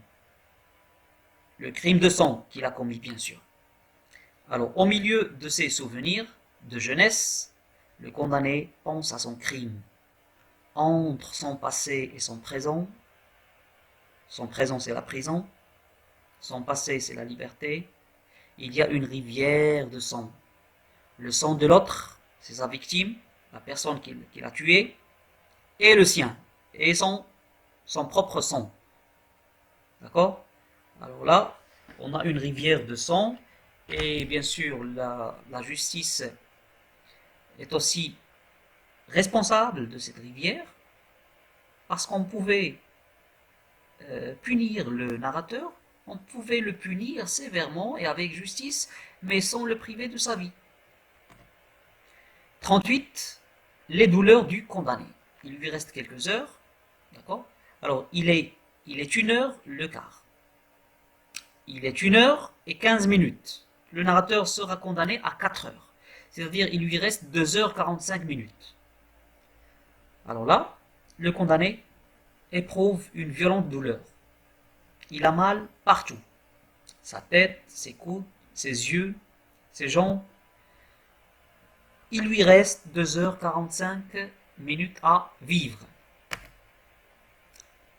Le crime de sang qu'il a commis, bien sûr. Alors, au milieu de ses souvenirs de jeunesse, le condamné pense à son crime. Entre son passé et son présent c'est la prison, son passé c'est la liberté, il y a une rivière de sang. Le sang de l'autre, c'est sa victime, la personne qu'il a tuée, et le sien, et son propre sang. D'accord? Alors là, on a une rivière de sang, et bien sûr, la justice est aussi responsable de cette rivière, parce qu'on pouvait punir le narrateur, on pouvait le punir sévèrement et avec justice, mais sans le priver de sa vie. 38. Les douleurs du condamné. Il lui reste quelques heures, d'accord? Alors, il est 1h le quart. Il est 1h et 15 minutes. Le narrateur sera condamné à 4 heures. C'est-à-dire, il lui reste 2h45 minutes. Alors là, le condamné éprouve une violente douleur. Il a mal partout. Sa tête, ses coudes, ses yeux, ses jambes. Il lui reste 2h45 minutes à vivre.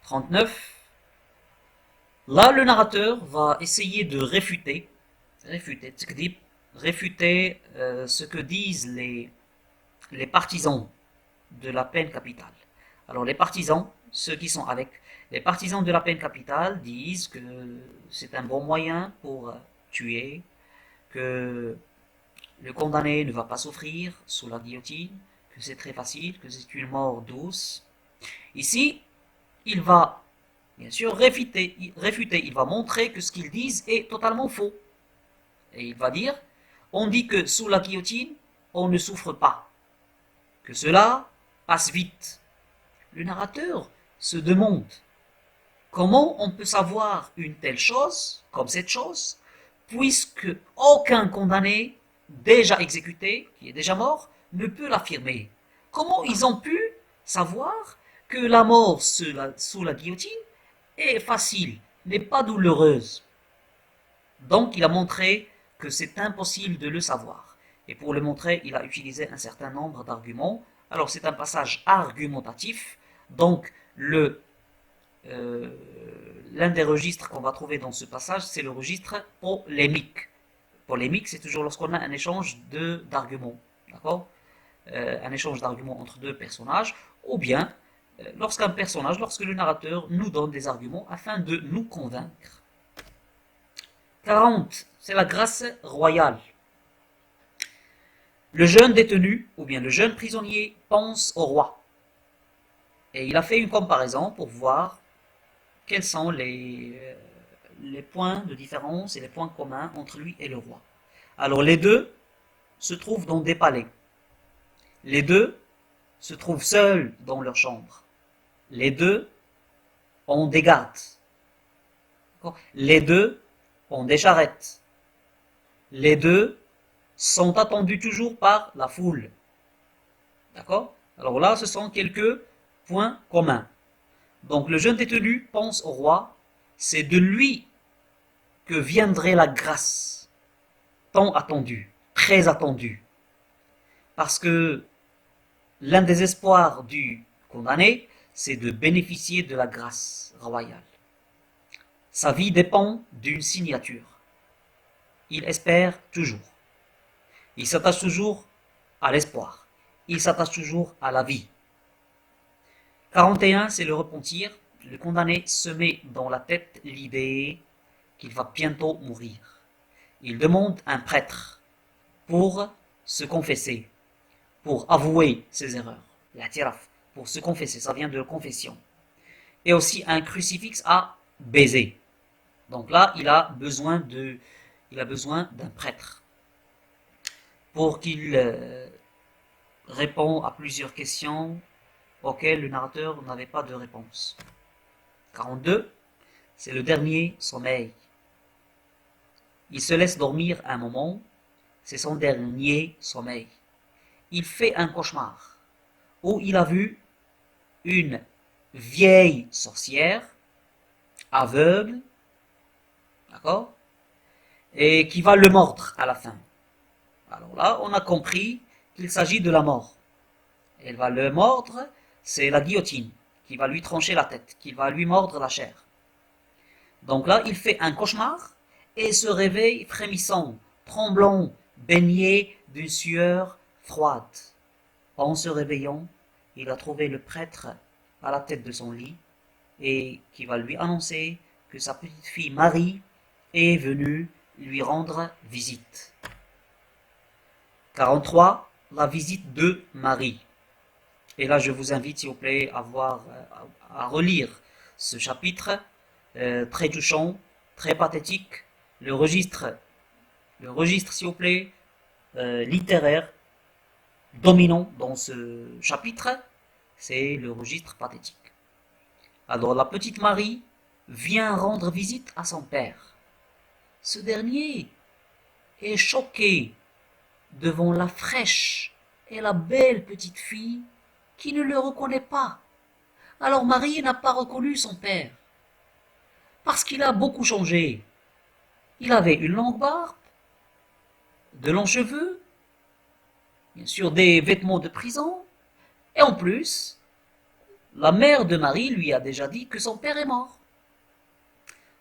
39. Là, le narrateur va essayer de réfuter ce que disent les partisans de la peine capitale. Alors les partisans, ceux qui sont avec, les partisans de la peine capitale disent que c'est un bon moyen pour tuer, que le condamné ne va pas souffrir sous la guillotine, que c'est très facile, que c'est une mort douce. Ici, il va bien sûr réfuter, il va montrer que ce qu'ils disent est totalement faux. Et il va dire, on dit que sous la guillotine, on ne souffre pas, que cela passe vite. Le narrateur se demande comment on peut savoir une telle chose, comme cette chose, puisque aucun condamné déjà exécuté, qui est déjà mort, ne peut l'affirmer. Comment ils ont pu savoir que la mort sous la guillotine est facile, n'est pas douloureuse? Donc il a montré que c'est impossible de le savoir. Et pour le montrer, il a utilisé un certain nombre d'arguments. Alors c'est un passage argumentatif. Donc l'un des registres qu'on va trouver dans ce passage, c'est le registre polémique. Polémique, c'est toujours lorsqu'on a un échange d'arguments. D'accord? Un échange d'arguments entre deux personnages, ou bien lorsque le narrateur nous donne des arguments afin de nous convaincre. 40. C'est la grâce royale. Le jeune détenu, ou bien le jeune prisonnier, pense au roi. Et il a fait une comparaison pour voir quels sont les points de différence et les points communs entre lui et le roi. Alors les deux se trouvent dans des palais. Les deux se trouvent seuls dans leur chambre. Les deux ont des gardes. Les deux ont des charrettes. Les deux sont attendus toujours par la foule. D'accord? Alors là, ce sont quelques points communs. Donc le jeune détenu pense au roi c'est de lui que viendrait la grâce, tant attendue, très attendue. Parce que l'un des espoirs du condamné, c'est de bénéficier de la grâce royale. Sa vie dépend d'une signature. Il espère toujours. Il s'attache toujours à l'espoir. Il s'attache toujours à la vie. 41, c'est le repentir. Le condamné se met dans la tête l'idée qu'il va bientôt mourir. Il demande un prêtre pour se confesser, pour avouer ses erreurs. L'a'tiraf, pour se confesser, ça vient de confession. Et aussi un crucifix à baiser. Donc là, il a besoin d'un prêtre pour qu'il réponde à plusieurs questions auxquelles le narrateur n'avait pas de réponse. 42, c'est le dernier sommeil. Il se laisse dormir un moment, c'est son dernier sommeil. Il fait un cauchemar où il a vu une vieille sorcière, aveugle, d'accord, et qui va le mordre à la fin. Alors là, on a compris qu'il s'agit de la mort. Elle va le mordre, c'est la guillotine qui va lui trancher la tête, qui va lui mordre la chair. Donc là, il fait un cauchemar et se réveille frémissant, tremblant, baigné d'une sueur froide. En se réveillant, il a trouvé le prêtre à la tête de son lit et qui va lui annoncer que sa petite fille Marie est venue lui rendre visite. 43. La visite de Marie. Et là, je vous invite, s'il vous plaît, à relire ce chapitre très touchant, très pathétique. Le registre, s'il vous plaît, littéraire dominant dans ce chapitre, c'est le registre pathétique. Alors, la petite Marie vient rendre visite à son père. Ce dernier est choqué devant la fraîche et la belle petite fille qui ne le reconnaît pas. Alors Marie n'a pas reconnu son père, parce qu'il a beaucoup changé. Il avait une longue barbe, de longs cheveux, bien sûr des vêtements de prison, et en plus, la mère de Marie lui a déjà dit que son père est mort.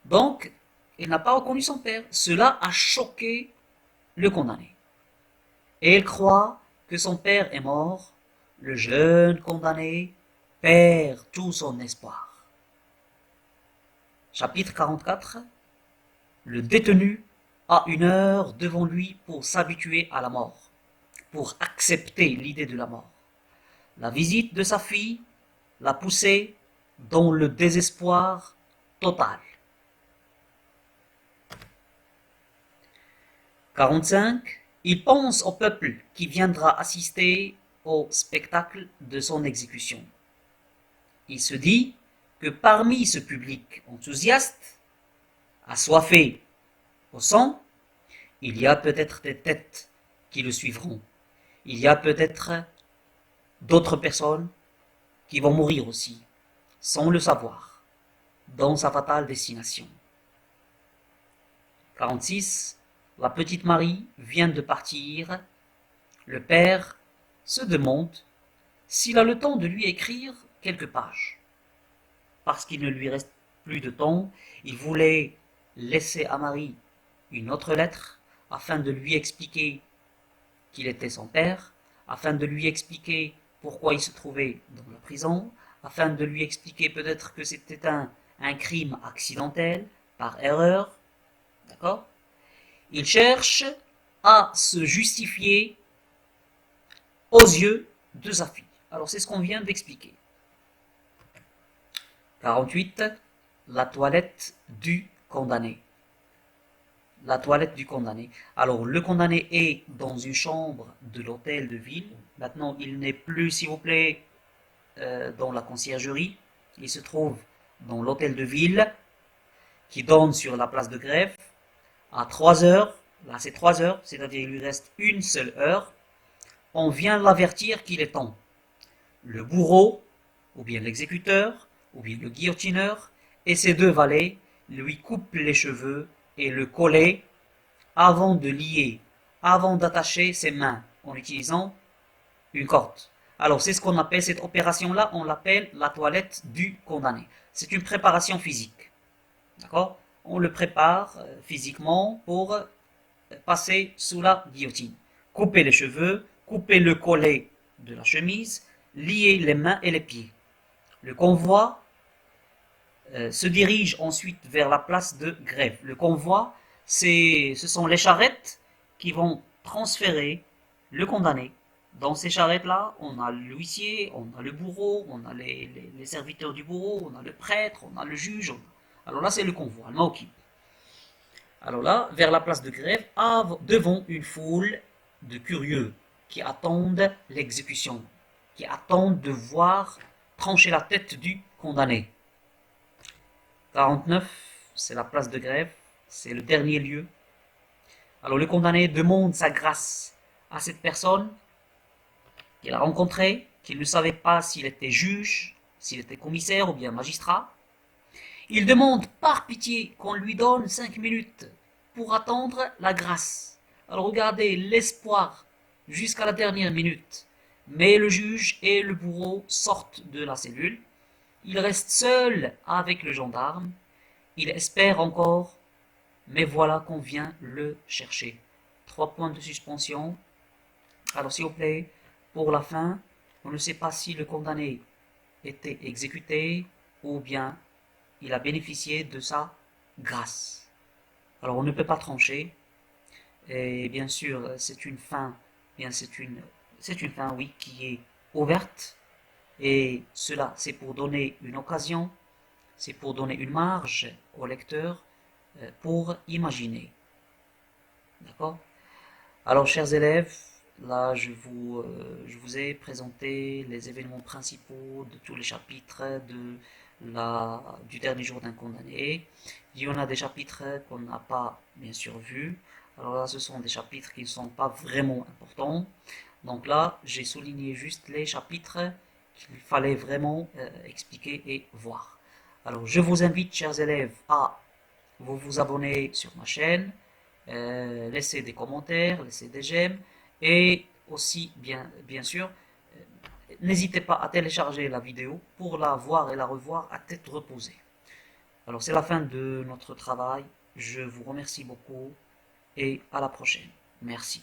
Donc, il n'a pas reconnu son père. Cela a choqué le condamné. Et il croit que son père est mort. Le jeune condamné perd tout son espoir. Chapitre 44. Le détenu a une heure devant lui pour s'habituer à la mort, pour accepter l'idée de la mort. La visite de sa fille l'a poussé dans le désespoir total. 45. Il pense au peuple qui viendra assister au spectacle de son exécution. Il se dit que parmi ce public enthousiaste, assoiffé au sang, il y a peut-être des têtes qui le suivront. Il y a peut-être d'autres personnes qui vont mourir aussi, sans le savoir, dans sa fatale destination. 46. La petite Marie vient de partir. Le père se demande s'il a le temps de lui écrire quelques pages. Parce qu'il ne lui reste plus de temps, il voulait laisser à Marie une autre lettre afin de lui expliquer qu'il était son père, afin de lui expliquer pourquoi il se trouvait dans la prison, afin de lui expliquer peut-être que c'était un crime accidentel, par erreur, d'accord? Il cherche à se justifier aux yeux de sa fille. Alors c'est ce qu'on vient d'expliquer. 48. La toilette du condamné. La toilette du condamné. Alors le condamné est dans une chambre de l'hôtel de ville. Maintenant il n'est plus, s'il vous plaît, dans la conciergerie. Il se trouve dans l'hôtel de ville qui donne sur la place de Grève. À 3 heures, là c'est 3 heures, c'est-à-dire il lui reste une seule heure, on vient l'avertir qu'il est temps. Le bourreau, ou bien l'exécuteur, ou bien le guillotineur, et ses deux valets lui coupe les cheveux et le coller avant de lier, avant d'attacher ses mains en utilisant une corde. Alors c'est ce qu'on appelle cette opération-là, on l'appelle la toilette du condamné. C'est une préparation physique. D'accord? On le prépare physiquement pour passer sous la guillotine. Couper les cheveux, couper le collet de la chemise, lier les mains et les pieds. Le convoi se dirige ensuite vers la place de grève. Le convoi, ce sont les charrettes qui vont transférer le condamné. Dans ces charrettes-là, on a l'huissier, on a le bourreau, on a les serviteurs du bourreau, on a le prêtre, on a le juge. Alors là, c'est le convoi, le maokib. Alors là, vers la place de grève, devant une foule de curieux qui attendent l'exécution, qui attendent de voir trancher la tête du condamné. 49, c'est la place de grève, c'est le dernier lieu. Alors le condamné demande sa grâce à cette personne qu'il a rencontrée, qu'il ne savait pas s'il était juge, s'il était commissaire ou bien magistrat. Il demande par pitié qu'on lui donne 5 minutes pour attendre la grâce. Alors regardez l'espoir jusqu'à la dernière minute. Mais le juge et le bourreau sortent de la cellule. Il reste seul avec le gendarme. Il espère encore, mais voilà qu'on vient le chercher. 3 points de suspension. Alors s'il vous plaît, pour la fin, on ne sait pas si le condamné était exécuté ou bien il a bénéficié de sa grâce. Alors on ne peut pas trancher. Et bien sûr, c'est une fin, bien c'est une fin, oui, qui est ouverte. Et cela, c'est pour donner une occasion, c'est pour donner une marge au lecteur pour imaginer. D'accord? Alors, chers élèves, là, je vous ai présenté les événements principaux de tous les chapitres du dernier jour d'un condamné. Il y en a des chapitres qu'on n'a pas, bien sûr, vus. Alors là, ce sont des chapitres qui ne sont pas vraiment importants. Donc là, j'ai souligné juste les chapitres qu'il fallait vraiment expliquer et voir. Alors, je vous invite, chers élèves, à vous abonner sur ma chaîne, laisser des commentaires, laisser des j'aime, et aussi, bien sûr, n'hésitez pas à télécharger la vidéo pour la voir et la revoir à tête reposée. Alors, c'est la fin de notre travail. Je vous remercie beaucoup et à la prochaine. Merci.